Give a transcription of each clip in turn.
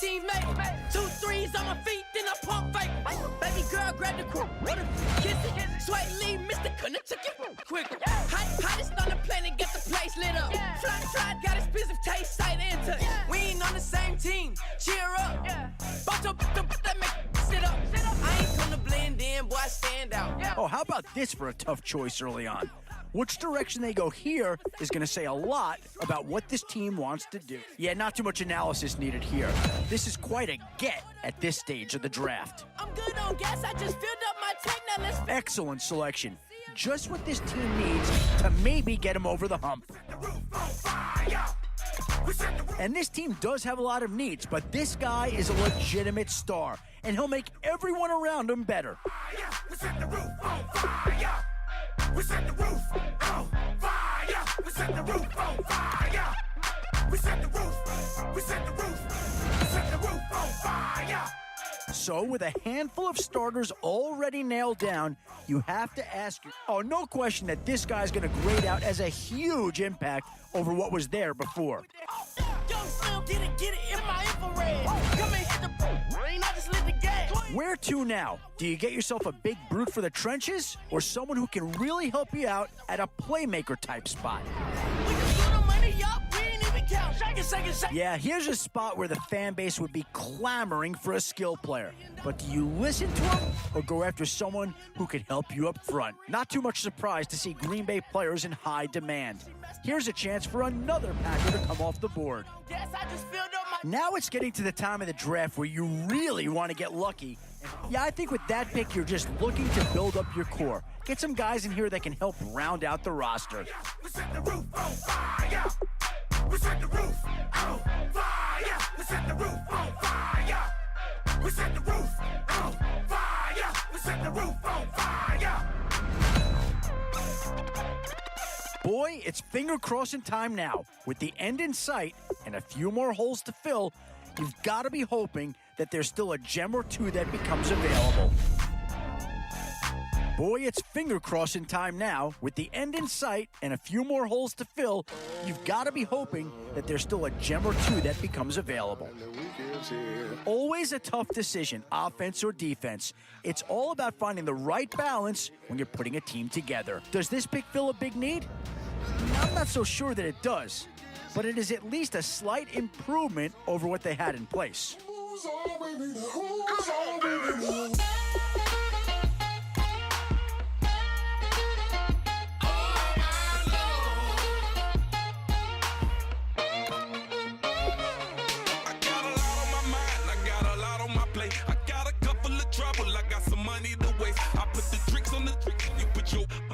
teammate. 2 threes on my feet, then I pump fake. Baby girl, grab the quick. Kiss it. Sweat leave, Mr. Couldn't took it quick. Hottest on the planet, get the place lit up. Fly, got expensive taste, sight and touch. We ain't on the same team. Cheer up. Both up, that make sit up. I ain't come to blend in, boy, I stand out. Oh, how about this for a tough choice early on? Which direction they go here is going to say a lot about what this team wants to do. Yeah, not too much analysis needed here. This is quite a get at this stage of the draft. I'm good on gas, I just filled up my tank, now let's... Excellent selection. Just what this team needs to maybe get them over the hump. And this team does have a lot of needs, but this guy is a legitimate star, and he'll make everyone around him better. We set the roof on fire. We set the roof on fire. We set the roof on fire. We set the roof. We set the roof. We set the roof on fire. So, with a handful of starters already nailed down, you have to ask, no question that this guy's going to grade out as a huge impact over what was there before. Young Slim, get it in my infrared. Come and hit the rain, I just lit the gas. Where to now? Do you get yourself a big brute for the trenches, or someone who can really help you out at a playmaker type spot? We just threw the money up, we ain't even count. Shake it. Yeah, here's a spot where the fan base would be clamoring for a skill player. But do you listen to them or go after someone who can help you up front? Not too much surprise to see Green Bay players in high demand. Here's a chance for another Packer to come off the board. Yes, I just filled up my... Now it's getting to the time of the draft where you really want to get lucky. Yeah, I think with that pick, you're just looking to build up your core. Get some guys in here that can help round out the roster. We set the roof on fire. We set the roof on fire. We set the roof on fire. We set the roof on fire. We set the roof on fire. Boy, it's finger crossing time now. With the end in sight and a few more holes to fill, you've got to be hoping that there's still a gem or two that becomes available. Boy, it's finger crossing time now. With the end in sight and a few more holes to fill, you've got to be hoping that there's still a gem or two that becomes available. Always a tough decision, offense or defense. It's all about finding the right balance when you're putting a team together. Does this pick fill a big need? I'm not so sure that it does, but it is at least a slight improvement over what they had in place.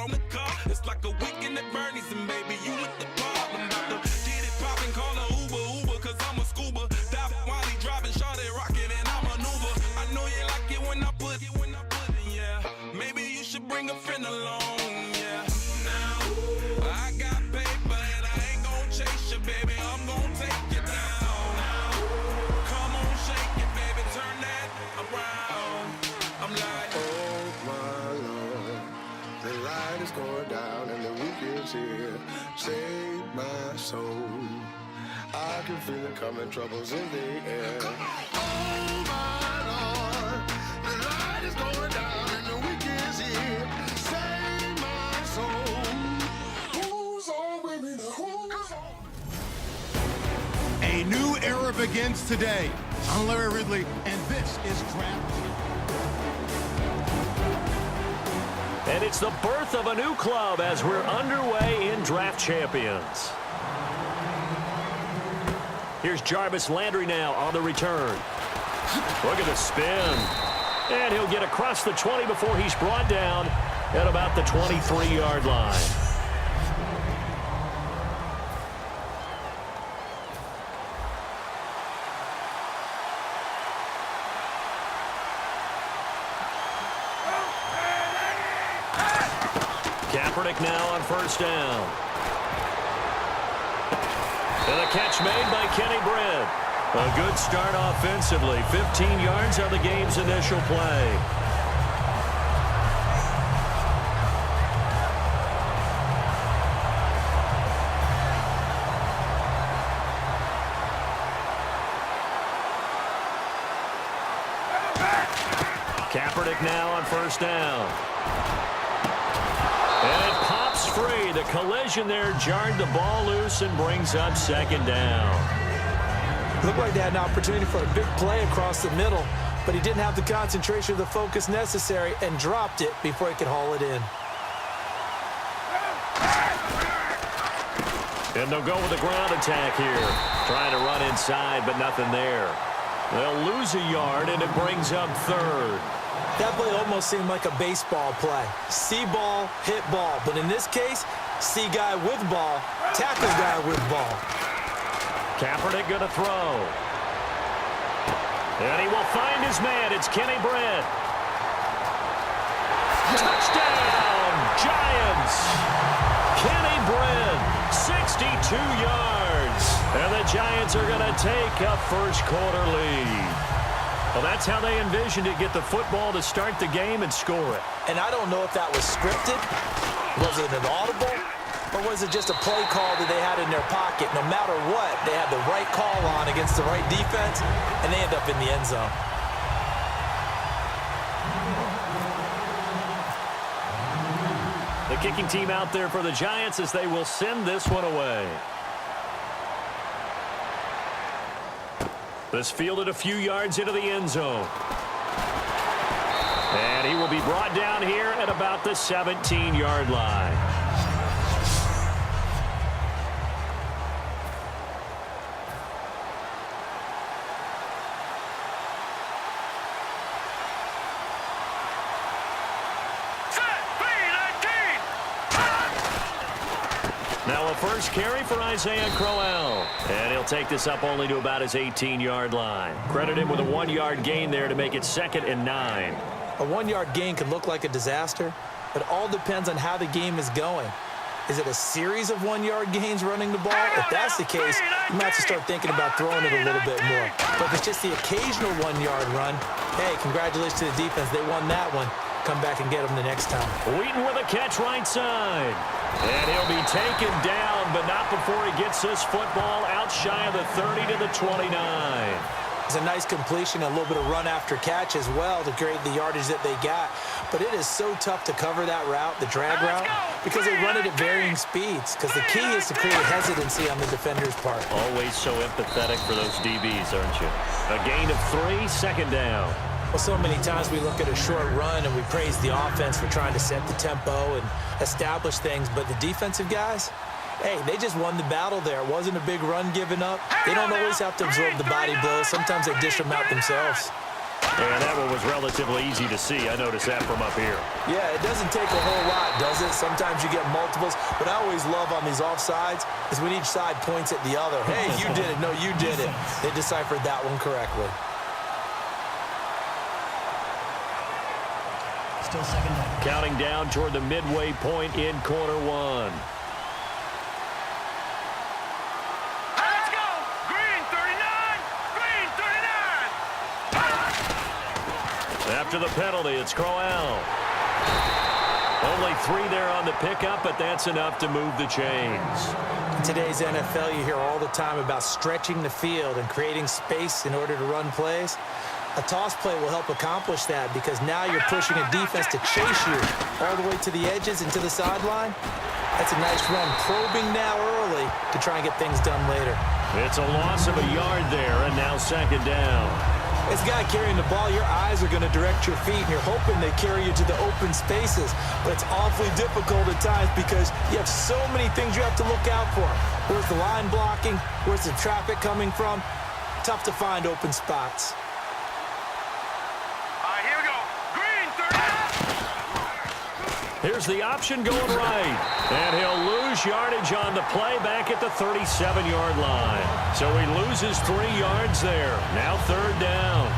On the car, it's like a weekend at Bernie's, and baby, you with the problem. About to get it poppin', call a Uber, cause I'm a scuba. Dive while he driving, shawty rockin', and I maneuver. I know you like it when I put it, yeah. Maybe you should bring a friend along, yeah. Now, I got paper, and I ain't gon' chase you, baby, I'm gon' take you down. Now, come on, shake it, baby, turn that around. I'm like, Oh my Lord, the light is going down and the week is here. Save my soul. I can feel it coming, troubles in the air. Oh my Lord, the light is going down and the week is here. Save my soul. Who's on with me now? Who's on? A new era begins today. I'm Larry Ridley, and this is Draft. And it's the birth of a new club as we're underway in Draft Champions. Here's Jarvis Landry now on the return. Look at the spin. And he'll get across the 20 before he's brought down at about the 23-yard line. Kaepernick now on first down. And a catch made by Kenny Britt. A good start offensively. 15 yards on the game's initial play. Kaepernick now on first down. And it pops free. The collision there jarred the ball loose and brings up second down. Looked like they had an opportunity for a big play across the middle, but he didn't have the concentration or the focus necessary and dropped it before he could haul it in. And they'll go with a ground attack here. Trying to run inside, but nothing there. They'll lose a yard, and it brings up third. That play almost seemed like a baseball play. See ball, hit ball. But in this case, see guy with ball, tackle guy with ball. Kaepernick going to throw. And he will find his man. It's Kenny Britt. Touchdown, Giants. Kenny Britt, 62 yards. And the Giants are going to take a first-quarter lead. Well, that's how they envisioned it, get the football to start the game and score it. And I don't know if that was scripted. Was it an audible? Or was it just a play call that they had in their pocket? No matter what, they had the right call on against the right defense, and they end up in the end zone. The kicking team out there for the Giants as they will send this one away. This fielded a few yards into the end zone. And he will be brought down here at about the 17-yard line. Now a first carry for Isaiah Crowell. And he'll take this up only to about his 18-yard line. Credit him with a 1-yard gain there to make it 2nd and 9. A 1-yard gain could look like a disaster, but it all depends on how the game is going. Is it a series of 1-yard gains running the ball? If that's the case, you might have to start thinking about throwing it a little bit more. But if it's just the occasional 1-yard run, hey, congratulations to the defense. They won that one. Come back and get them the next time. Wheaton with a catch right side. And he'll be taken down, but not before he gets this football out shy of the 30 to the 29. It's a nice completion, a little bit of run after catch as well to create the yardage that they got. But it is so tough to cover that route, the drag route, because they run it at varying speeds. Because the key is to create hesitancy on the defender's part. Always so empathetic for those DBs, aren't you? A gain of 3, second down. Well, so many times we look at a short run and we praise the offense for trying to set the tempo and establish things. But the defensive guys, hey, they just won the battle there. It wasn't a big run given up. They don't always have to absorb the body blows. Sometimes they dish them out themselves. And that one was relatively easy to see. I noticed that from up here. Yeah, it doesn't take a whole lot, does it? Sometimes you get multiples. What I always love on these offsides is when each side points at the other. Hey, you did it. No, you did it. They deciphered that one correctly. Still second down. Counting down toward the midway point in quarter one. Let's go! Green 39! Green 39! After the penalty, it's Crowell. Only 3 there on the pickup, but that's enough to move the chains. In today's NFL, you hear all the time about stretching the field and creating space in order to run plays. A toss play will help accomplish that because now you're pushing a defense to chase you all the way to the edges and to the sideline. That's a nice run, probing now early to try and get things done later. It's a loss of a yard there, and now second down. As a guy carrying the ball, your eyes are going to direct your feet, and you're hoping they carry you to the open spaces. But it's awfully difficult at times because you have so many things you have to look out for. Where's the line blocking? Where's the traffic coming from? Tough to find open spots. Here's the option going right. And he'll lose yardage on the play back at the 37-yard line. So he loses 3 yards there. Now third down.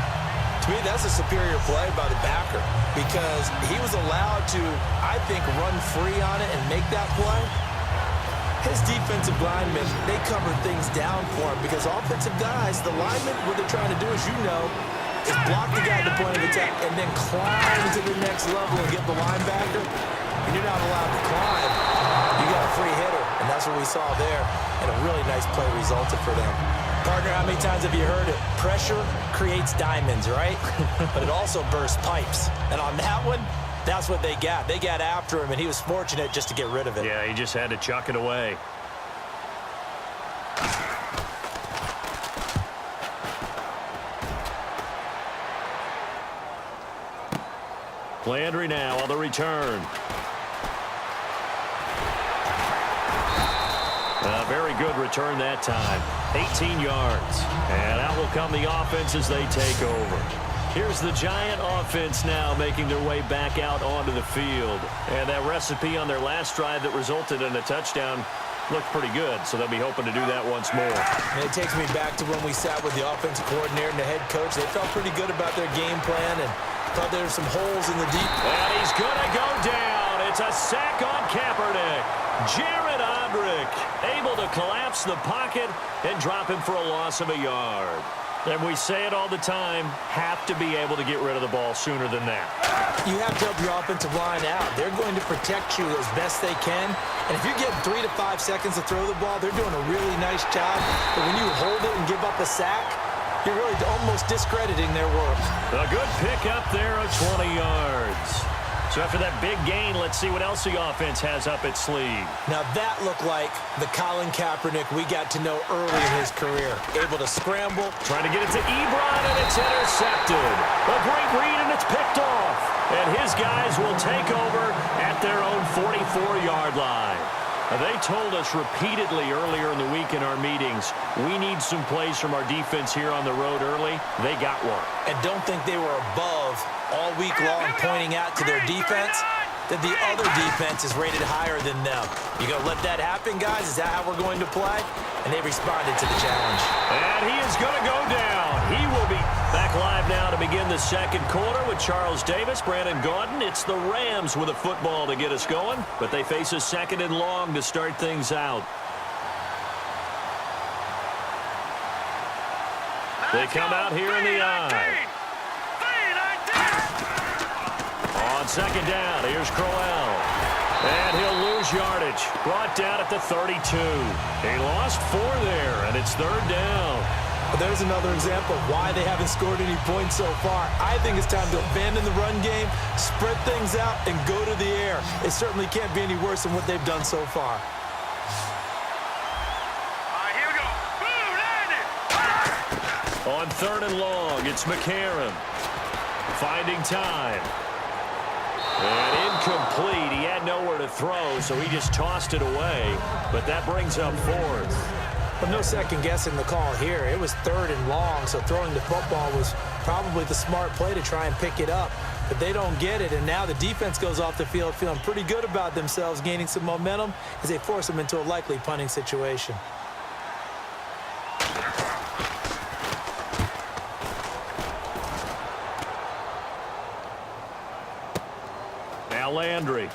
To me, that's a superior play by the backer because he was allowed to, I think, run free on it and make that play. His defensive linemen, they cover things down for him because offensive guys, the linemen, what they're trying to do, as you know, is block the guy at the point of attack and then climb to the next level and get the linebacker. And you're not allowed to climb. You got a free hitter, and that's what we saw there. And a really nice play resulted for them. Partner, how many times have you heard it? Pressure creates diamonds, right? But it also bursts pipes. And on that one, that's what they got. They got after him, and he was fortunate just to get rid of it. Yeah, he just had to chuck it away. Landry now on the return. A very good return that time. 18 yards. And out will come the offense as they take over. Here's the Giant offense now making their way back out onto the field. And that recipe on their last drive that resulted in a touchdown looked pretty good, so they'll be hoping to do that once more. And it takes me back to when we sat with the offensive coordinator and the head coach. They felt pretty good about their game plan and thought there were some holes in the deep. And he's going to go down. It's a sack on Kaepernick. Jared Odrick able to collapse the pocket and drop him for a loss of a yard. And we say it all the time, have to be able to get rid of the ball sooner than that. You have to help your offensive line out. They're going to protect you as best they can. And if you're getting 3 to 5 seconds to throw the ball, they're doing a really nice job. But when you hold it and give up a sack, you're really almost discrediting their work. A good pickup there of 20 yards. So after that big gain, let's see what else the offense has up its sleeve. Now that looked like the Colin Kaepernick we got to know early in his career. Able to scramble. Trying to get it to Ebron, and it's intercepted. A great read, and it's picked off. And his guys will take over at their own 44-yard line. They told us repeatedly earlier in the week in our meetings, we need some plays from our defense here on the road early. They got one. And don't think they were above all week long pointing out to their defense that the other defense is rated higher than them. You going to let that happen, guys? Is that how we're going to play? And they responded to the challenge. And he is going to go down. He will be back live now to begin the second quarter with Charles Davis, Brandon Gaudin. It's the Rams with a football to get us going, but they face a second and long to start things out. They come out here in the eye. On second down, here's Crowell. And he'll lose yardage. Brought down at the 32. He lost 4 there, and it's third down. Well, there's another example of why they haven't scored any points so far. I think it's time to abandon the run game, spread things out, and go to the air. It certainly can't be any worse than what they've done so far. Here we go. Boom, On third and long, it's McCarron. Finding time. And incomplete. He had nowhere to throw, so he just tossed it away. But that brings up fourth. But no second guessing the call here. It was third and long, so throwing the football was probably the smart play to try and pick it up. But they don't get it, and now the defense goes off the field feeling pretty good about themselves, gaining some momentum as they force them into a likely punting situation. Now Landry.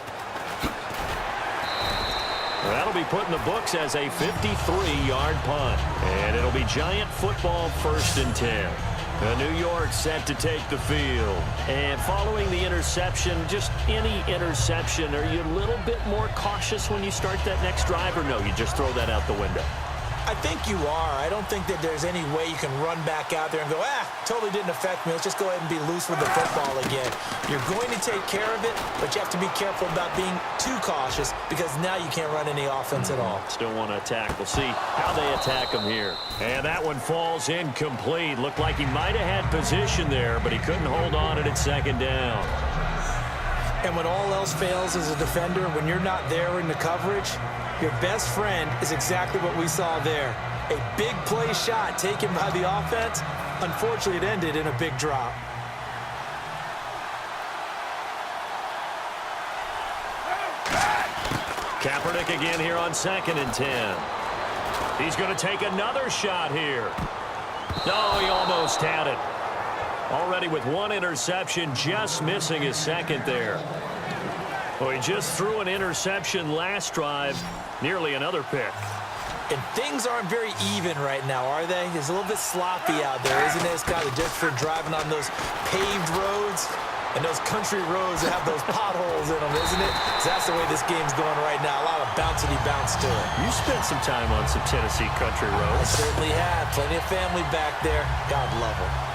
That'll be put in the books as a 53-yard punt. And it'll be Giant football, 1st and 10. New York set to take the field. And following the interception, just any interception, are you a little bit more cautious when you start that next drive, or no, you just throw that out the window? I think you are. I don't think that there's any way you can run back out there and go, totally didn't affect me. Let's just go ahead and be loose with the football again. You're going to take care of it, but you have to be careful about being too cautious because now you can't run any offense at all. Still want to attack. We'll see how they attack him here. And that one falls incomplete. Looked like he might have had position there, but he couldn't hold on at second down. And when all else fails as a defender, when you're not there in the coverage, your best friend is exactly what we saw there. A big play shot taken by the offense. Unfortunately, it ended in a big drop. Kaepernick again here on 2nd and 10. He's going to take another shot here. No, he almost had it. Already with 1 interception, just missing his 2nd there. Well, he just threw an interception last drive, nearly another pick. And things aren't very even right now, are they? It's a little bit sloppy out there, isn't it? It's kind of different driving on those paved roads and those country roads that have those potholes in them, isn't it? So that's the way this game's going right now. A lot of bouncy bounce to it. You spent some time on some Tennessee country roads. I certainly have. Plenty of family back there. God love them.